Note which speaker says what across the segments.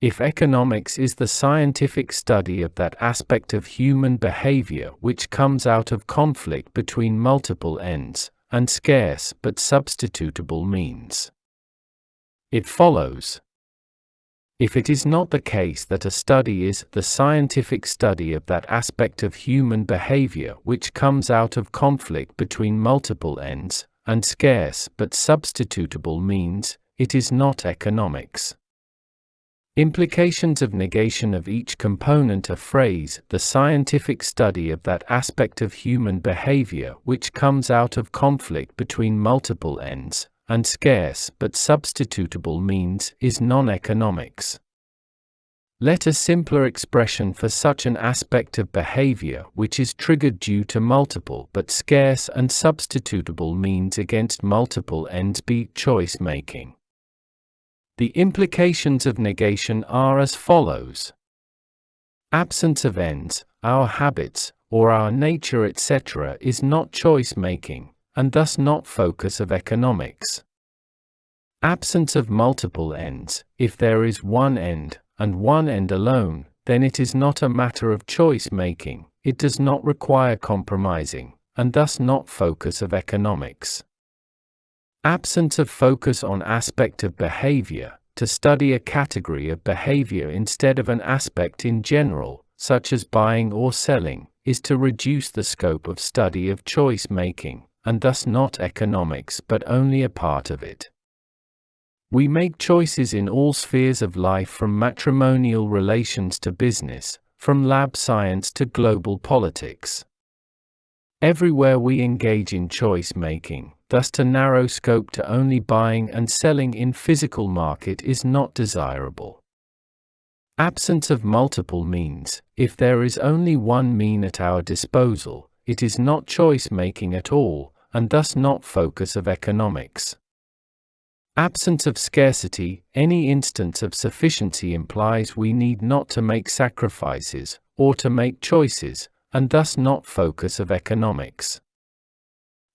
Speaker 1: If economics is the scientific study of that aspect of human behavior which comes out of conflict between multiple ends, and scarce but substitutable means, it follows. If it is not the case that a study is the scientific study of that aspect of human behavior which comes out of conflict between multiple ends, and scarce but substitutable means, it is not economics. Implications of negation of each component of phrase, the scientific study of that aspect of human behavior which comes out of conflict between multiple ends, and scarce but substitutable means, is non-economics. Let a simpler expression for such an aspect of behavior which is triggered due to multiple but scarce and substitutable means against multiple ends be choice-making. The implications of negation are as follows. Absence of ends, our habits, or our nature etc. is not choice-making, and thus not focus of economics. Absence of multiple ends, if there is one end, and one end alone, then it is not a matter of choice-making, it does not require compromising, and thus not focus of economics. Absence of focus on aspect of behavior, to study a category of behavior instead of an aspect in general, such as buying or selling, is to reduce the scope of study of choice-making, and thus not economics but only a part of it. We make choices in all spheres of life, from matrimonial relations to business, from lab science to global politics. Everywhere we engage in choice-making, thus to narrow scope to only buying and selling in physical market is not desirable. Absence of multiple means, if there is only one mean at our disposal, it is not choice-making at all, and thus not focus of economics. Absence of scarcity, any instance of sufficiency implies we need not to make sacrifices, or to make choices, and thus not focus of economics.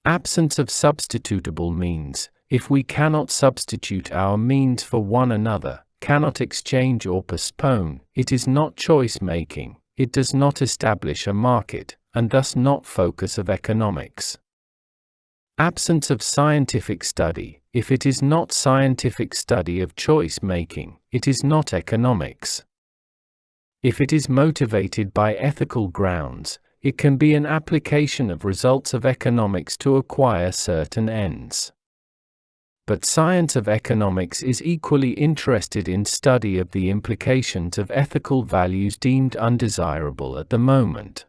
Speaker 1: Absence of substitutable means, if we cannot substitute our means for one another, cannot exchange or postpone, it is not choice-making, it does not establish a market, and thus not focus of economics. Absence of scientific study, if it is not scientific study of choice-making, it is not economics. If it is motivated by ethical grounds, it can be an application of results of economics to acquire certain ends. But science of economics is equally interested in study of the implications of ethical values deemed undesirable at the moment.